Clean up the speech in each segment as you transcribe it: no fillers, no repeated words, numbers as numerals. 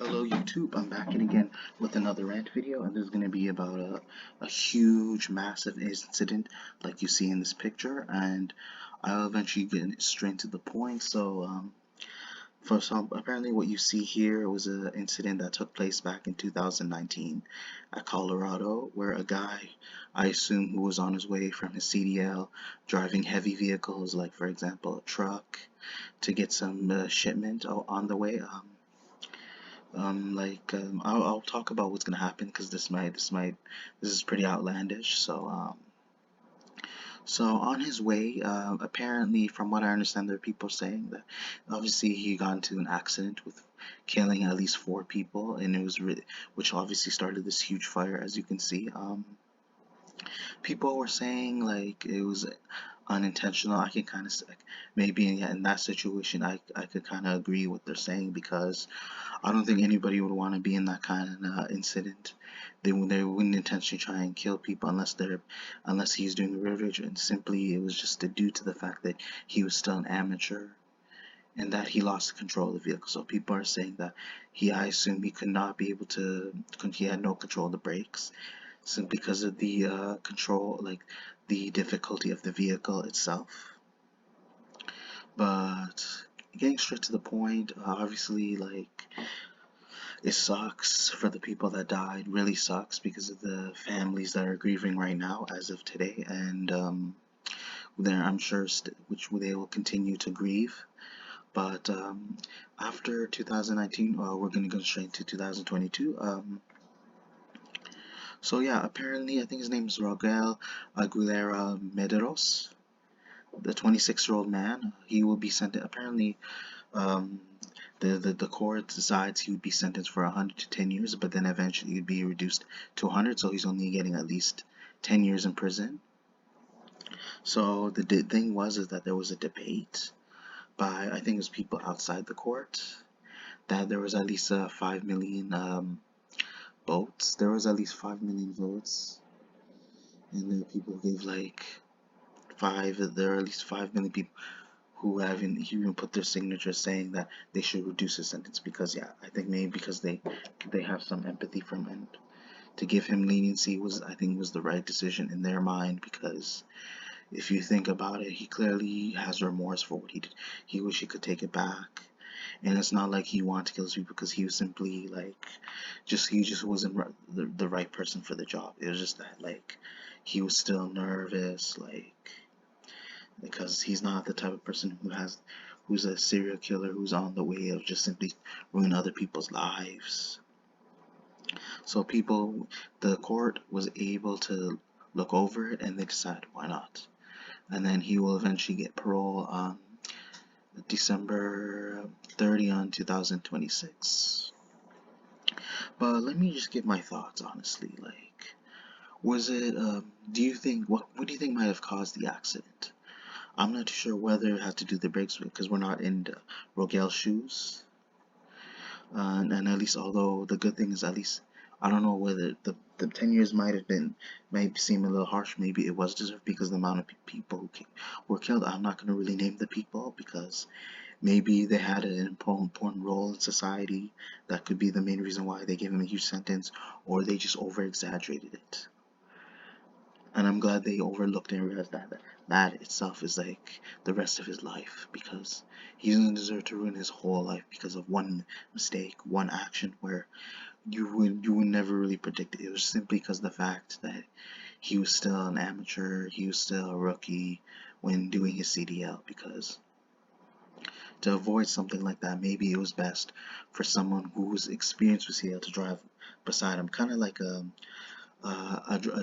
Hello YouTube, I'm back in again with another rant video, and this is going to be about a huge, massive incident like you see in this picture, and I'll eventually get straight to the point. For some, apparently what you see here was an incident that took place back in 2019 at Colorado, where a guy, I assume who was on his way from his CDL, driving heavy vehicles, like for example a truck, to get some shipment on the way. I'll talk about what's gonna happen because this is pretty outlandish. So on his way, apparently, from what I understand, there are people saying that obviously he got into an accident with killing at least four people, and which obviously started this huge fire, as you can see. People were saying like it was unintentional. I can kind of maybe in that situation, I could kind of agree what they're saying because I don't think anybody would want to be in that kind of incident. They wouldn't intentionally try and kill people unless he's doing the road rage, and simply it was just due to the fact that he was still an amateur and that he lost control of the vehicle. So people are saying that I assume he could not be able to, he had no control of the brakes, simply because of the control, like the difficulty of the vehicle itself. But getting straight to the point, obviously, like, it sucks for the people that died, really sucks because of the families that are grieving right now as of today, and I'm sure which they will continue to grieve. But after 2019, we're going to go straight to 2022. So yeah, apparently I think his name is Rogel Aguilera Mederos, the 26-year-old man. He will be sentenced. Apparently, um, the court decides he would be sentenced for 100 to 10 years, but then eventually he'd be reduced to 100, so he's only getting at least 10 years in prison. So the thing was is that there was a debate by, I think it was people outside the court, that there was at least 5 million votes. There was at least 5 million votes, and the people gave like there are at least 5 million people who haven't even put their signature saying that they should reduce his sentence because, yeah, I think maybe because they have some empathy from him. To give him leniency was, I think, was the right decision in their mind, because if you think about it, he clearly has remorse for what he did. He wish he could take it back, and it's not like he wanted to kill those people, because he was simply like he just wasn't the right person for the job. It was just that, like, he was still nervous, like, because he's not the type of person who's a serial killer who's on the way of just simply ruin other people's lives. So the court was able to look over it, and they decided why not. And then he will eventually get parole on December 30 on 2026. But let me just give my thoughts honestly. Like, was it? Do you think what do you think might have caused the accident? I'm not too sure whether it had to do the brakes because we're not in Rogel's shoes. And at least, although the good thing is, at least I don't know whether the 10 years might seem a little harsh. Maybe it was deserved because of the amount of people who were killed. I'm not going to really name the people because maybe they had an important role in society. That could be the main reason why they gave him a huge sentence, or they just over exaggerated it. And I'm glad they overlooked and realized that itself is like the rest of his life, because he doesn't deserve to ruin his whole life because of one mistake, one action where you would never really predict it. It was simply because of the fact that he was still an amateur, he was still a rookie when doing his CDL. Because to avoid something like that, maybe it was best for someone who was experienced with CDL to drive beside him, kind of like a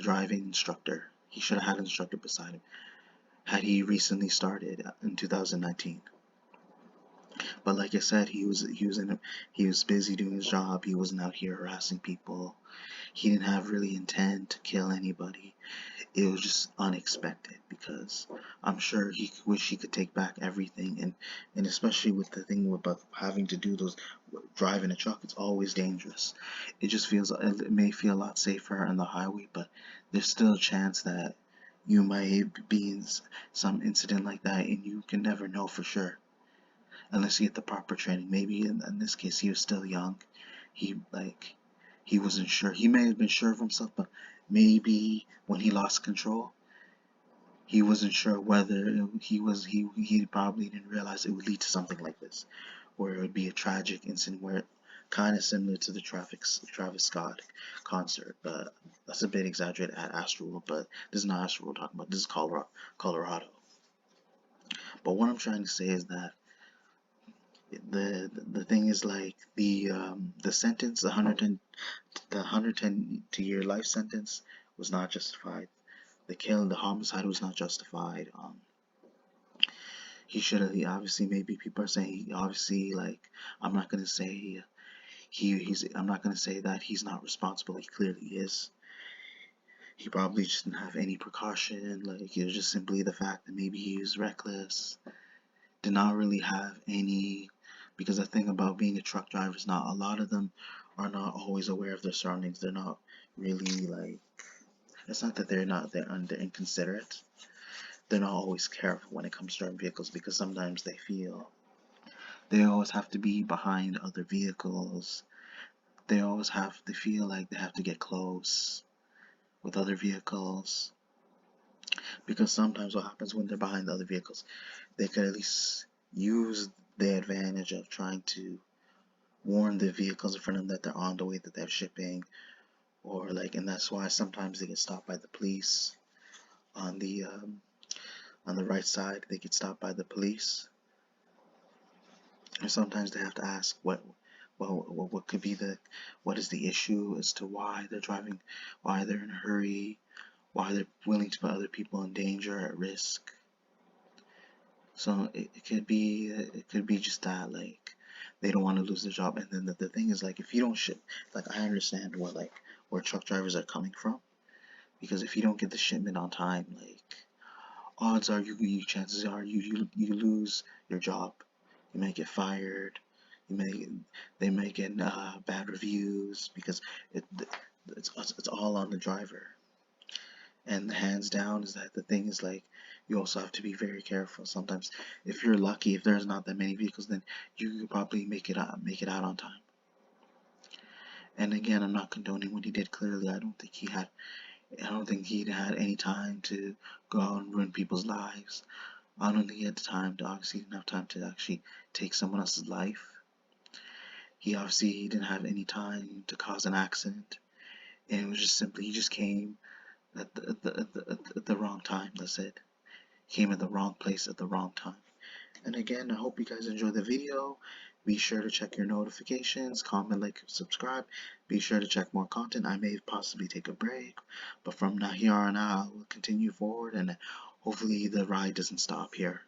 driving instructor. He should have had an instructor beside him had he recently started in 2019. But like I said, he was busy doing his job. He wasn't out here harassing people. He didn't have really intent to kill anybody. It was just unexpected, because I'm sure he wish he could take back everything, and especially with the thing about having to do those driving a truck, it's always dangerous. It may feel a lot safer on the highway, but there's still a chance that you might be in some incident like that, and you can never know for sure unless you get the proper training. Maybe in this case he was still young. he wasn't sure. He may have been sure of himself, but maybe when he lost control, he wasn't sure whether he probably didn't realize it would lead to something like this, where it would be a tragic incident where kind of similar to the Travis Scott concert, but that's a bit exaggerated at Astroworld. But this is not Astroworld we're talking about. This is Colorado. But what I'm trying to say is that the thing is like the sentence, the 110 to year life sentence was not justified. The homicide was not justified. He should have. He obviously, maybe people are saying he obviously, like, I'm not gonna say I'm not gonna say that he's not responsible. He clearly is. He probably just didn't have any precaution. Like, it was just simply the fact that maybe he was reckless. Did not really have any, because the thing about being a truck driver is not a lot of them are not always aware of their surroundings. They're not really like, it's not that they're inconsiderate. They're not always careful when it comes to driving vehicles, because sometimes they feel they always have to be behind other vehicles. They feel like they have to get close with other vehicles, because sometimes what happens when they're behind the other vehicles, they could at least use the advantage of trying to warn the vehicles in front of them that they're on the way that they're shipping, or like, and that's why sometimes they get stopped by the police on the right side. They get stopped by the police, and sometimes they have to ask what could be what is the issue as to why they're driving, why they're in a hurry, why they're willing to put other people in danger, at risk. So it could be just that, like, they don't want to lose their job. And then the thing is, like, if you don't ship, like, I understand where truck drivers are coming from, because if you don't get the shipment on time, like, odds are chances are you lose your job. You may get fired. You may they may get bad reviews, because it it's all on the driver. And hands down is that the thing is, like, you also have to be very careful. Sometimes if you're lucky, if there's not that many vehicles, then you could probably make it out on time. And again, I'm not condoning what he did. Clearly, I don't think he'd had any time to go out and ruin people's lives. I don't think he had the time to, obviously, he didn't have time to actually take someone else's life. He didn't have any time to cause an accident. And it was just simply, he just came at the wrong time. That's it. Came at the wrong place at the wrong time. And again, I hope you guys enjoyed the video. Be sure to check your notifications, comment, like, subscribe. Be sure to check more content. I may possibly take a break, but from now here on out, we'll continue forward, and hopefully the ride doesn't stop here.